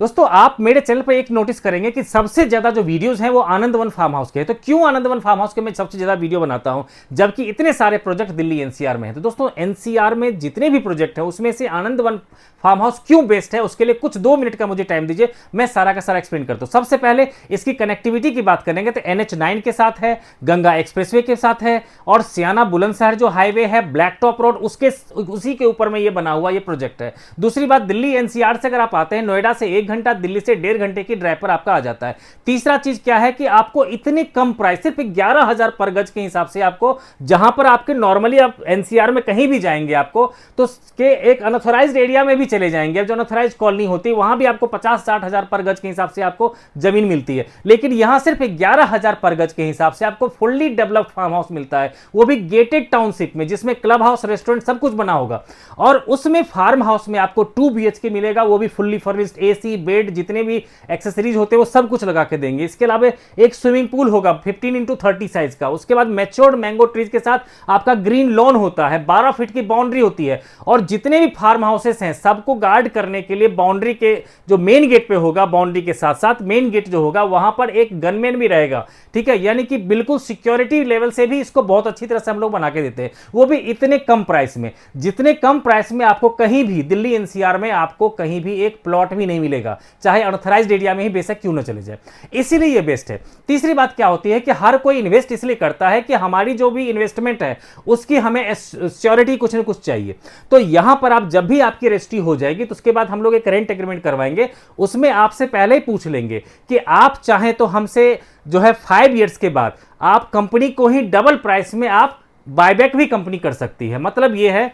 दोस्तों आप मेरे चैनल पर एक नोटिस करेंगे कि सबसे ज्यादा जो वीडियोस हैं वो आनंदवन फार्म हाउस के हैं। तो क्यों आनंदवन फार्म हाउस के मैं सबसे ज्यादा वीडियो बनाता हूं जबकि इतने सारे प्रोजेक्ट दिल्ली एनसीआर में हैं? तो दोस्तों एनसीआर में जितने भी प्रोजेक्ट हैं उसमें से आनंदवन फार्म हाउस क्यों बेस्ट है उसके लिए कुछ 2 मिनट का मुझे टाइम दीजिए, मैं सारा का सारा एक्सप्लेन करता हूं। सबसे पहले इसकी कनेक्टिविटी की बात करेंगे तो NH9 के साथ है, गंगा एक्सप्रेसवे के साथ है और सियाना बुलंदशहर जो हाईवे है, ब्लैक टॉप रोड, उसी के ऊपर में ये बना हुआ ये प्रोजेक्ट है। दूसरी बात, दिल्ली एनसीआर से अगर आप आते हैं, नोएडा से 1 घंटा, दिल्ली से 1.5 घंटे की ड्राइव पर आपका आ जाता है। तीसरा चीज क्या है कि आपको इतने कम प्राइस, सिर्फ 11,000 पर गज के हिसाब से आपको, जहां पर आपके नॉर्मली आप एनसीआर में कहीं भी जाएंगे आपको तो के एक अनऑथराइज्ड एरिया में भी चले जाएंगे, अब जो अनऑथराइज्ड कॉलोनी होती है वहां भी आपको 50-60 हजार पर गज के हिसाब से आपको जमीन मिलती है। लेकिन यहां सिर्फ 11,000 पर गज के हिसाब से आपको फुल्ली डेवलप्ड फार्म हाउस मिलता है, वो भी गेटेड टाउनशिप में, जिसमें क्लब हाउस, रेस्टोरेंट सब कुछ बना होगा। और उसमें फार्म हाउस में आपको 2 BHK मिलेगा, वो भी फुल्ली फर्निश्ड, AC, बेड, जितने भी एक्सेसरीज होते हैं वो सब कुछ लगा के देंगे। इसके अलावा एक स्विमिंग पूल होगा 15x30 साइज का। उसके बाद मैच्योर्ड मैंगो ट्रीज के साथ आपका ग्रीन लॉन होता है, 12 फीट की बाउंड्री होती है। और जितने भी फार्म हाउसेस हैं सबको गार्ड करने के लिए बाउंड्री के जो मेन गेट पे होगा, बाउंड्री के साथ साथ मेन गेट जो होगा वहां पर एक गनमैन भी रहेगा, ठीक है। यानी कि बिल्कुल सिक्योरिटी लेवल से भी इसको बहुत अच्छी तरह से हम लोग बना के देते हैं, वो भी इतने कम प्राइस में। जितने कम प्राइस में आपको कहीं भी दिल्ली एनसीआर में आपको कहीं भी एक प्लॉट भी नहीं मिलेगा, चाहे अनऑथराइज्ड एरिया में ही बेशक क्यों ना चले जाए, इसीलिए ये बेस्ट है। तीसरी बात क्या होती है कि हर कोई इन्वेस्ट इसलिए करता है कि हमारी जो भी इन्वेस्टमेंट है उसकी हमें सिक्योरिटी कुछ ना कुछ चाहिए। तो यहां पर आप जब भी आपकी रजिस्ट्री हो जाएगी तो उसके बाद हम लोग एक रेंट एग्रीमेंट करवाएंगे, उसमें आपसे पहले ही पूछ लेंगे कि आप चाहें तो हमसे जो है 5 इयर्स के बाद आप कंपनी को ही डबल प्राइस में आप बायबैक भी कंपनी कर सकती है। मतलब यह है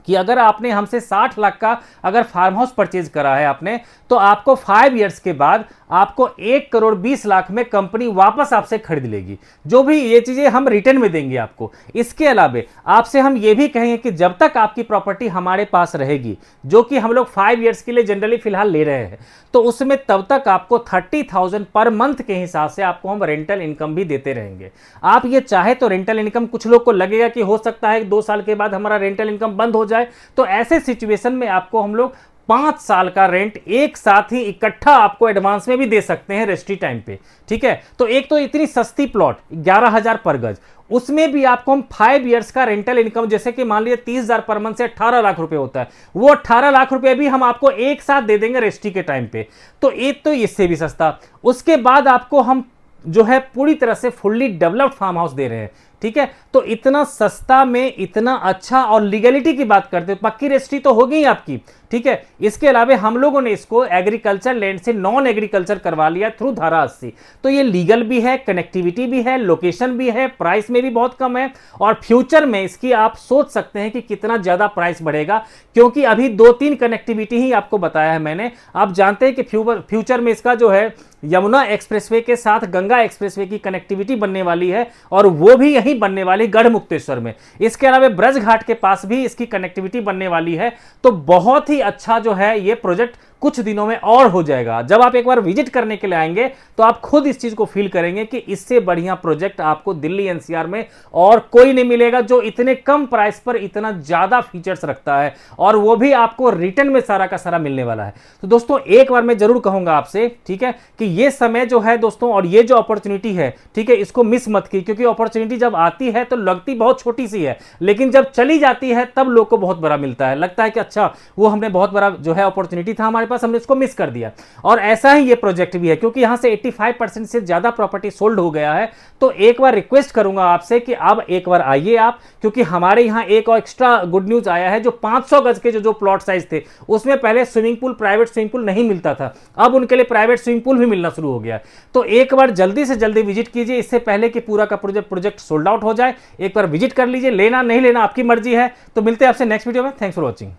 कि अगर आपने हमसे 60 लाख का अगर फार्म हाउस परचेज करा है आपने, तो आपको 5 इयर्स के बाद आपको 1,20,00,000 में कंपनी वापस आपसे खरीद लेगी। जो भी ये चीजें हम रिटर्न में देंगे आपको। इसके अलावा आपसे हम ये भी कहेंगे कि जब तक आपकी प्रॉपर्टी हमारे पास रहेगी, जो कि हम लोग 5 इयर्स के लिए जनरली फिलहाल ले रहे हैं, तो उसमें तब तक आपको 30,000 पर मंथ के हिसाब से आपको हम रेंटल इनकम भी देते रहेंगे। आप ये चाहे तो रेंटल इनकम, कुछ लोग को लगेगा कि हो सकता है 2 साल के बाद हमारा रेंटल इनकम बंद हो जाए, तो ऐसे सिचुएशन में आपको हम लोग 5 साल का रेंट एक साथ ही इकट्ठा आपको एडवांस में भी दे सकते हैं रजिस्ट्री टाइम पे, ठीक है। तो एक तो इतनी सस्ती प्लॉट 11,000 पर गज, उसमें भी आपको हम 5 इयर्स का रेंटल इनकम, जैसे कि मान लीजिए 30,000 पर मंथ से 18 लाख रुपए होता है, वो 18 लाख रुपए भी हम आपको एक साथ दे देंगे रजिस्ट्री के टाइम पे। तो एक तो इससे भी सस्ता, उसके बाद आपको हम जो है पूरी तरह से फुल्ली डेवलप्ड फार्म हाउस दे रहे हैं, ठीक है। तो इतना सस्ता में इतना अच्छा, और लीगलिटी की बात करते हैं, पक्की रजिस्ट्री तो हो गई आपकी, ठीक है। इसके अलावा हम लोगों ने इसको एग्रीकल्चर लैंड से नॉन एग्रीकल्चर करवा लिया थ्रू धारा 80। तो ये लीगल भी है, कनेक्टिविटी भी है, लोकेशन भी है, प्राइस में भी बहुत कम है। और फ्यूचर में इसकी आप सोच सकते हैं कि कितना ज्यादा प्राइस बढ़ेगा, क्योंकि अभी 2-3 कनेक्टिविटी ही आपको बताया है मैंने। आप जानते हैं कि फ्यूचर में इसका जो है यमुना एक्सप्रेसवे के साथ गंगा एक्सप्रेसवे की कनेक्टिविटी बनने वाली है, और वो भी यहीं बनने वाली गढ़मुक्तेश्वर में। इसके अलावा ब्रज घाट के पास भी इसकी कनेक्टिविटी बनने वाली है। तो बहुत ही अच्छा जो है ये प्रोजेक्ट कुछ दिनों में और हो जाएगा। जब आप एक बार विजिट करने के लिए आएंगे तो आप खुद इस चीज को फील करेंगे कि इससे बढ़िया प्रोजेक्ट आपको दिल्ली एनसीआर में और कोई नहीं मिलेगा, जो इतने कम प्राइस पर इतना ज्यादा फीचर्स रखता है, और वो भी आपको रिटर्न में सारा का सारा मिलने वाला है। तो दोस्तों एक बार मैं जरूर कहूंगा आपसे, ठीक है, कि ये समय जो है दोस्तों, और ये जो अपॉर्चुनिटी है, ठीक है, इसको मिस मत की, क्योंकि अपॉर्चुनिटी जब आती है तो लगती बहुत छोटी सी है, लेकिन जब चली जाती है तब लोग को बहुत बड़ा मिलता है। लगता है कि अच्छा वो हमने बहुत बड़ा जो है अपॉर्चुनिटी था हमारे पास, हमने इसको मिस कर दिया। और ऐसा ही ये प्रोजेक्ट भी है, क्योंकि यहां से 85% से ज्यादा प्रॉपर्टी सोल्ड हो गया है। तो एक बार रिक्वेस्ट करूंगा आपसे कि अब एक बार आइए आप, क्योंकि हमारे यहां एक और एक्स्ट्रा गुड न्यूज आया है। जो 500 गज के जो प्लॉट साइज थे उसमें पहले swimming pool, private swimming pool नहीं मिलता था, अब उनके लिए प्राइवेट स्विमिंग पूल भी मिलना शुरू हो गया। तो एक बार जल्दी से जल्दी विजिट कीजिए, इससे पहले कि पूरा का प्रोजेक्ट सोल्ड आउट हो जाए। एक बार विजिट कर लीजिए, लेना नहीं लेना आपकी मर्जी है। तो मिलते हैं आपसे नेक्स्ट वीडियो में। Thanks for watching.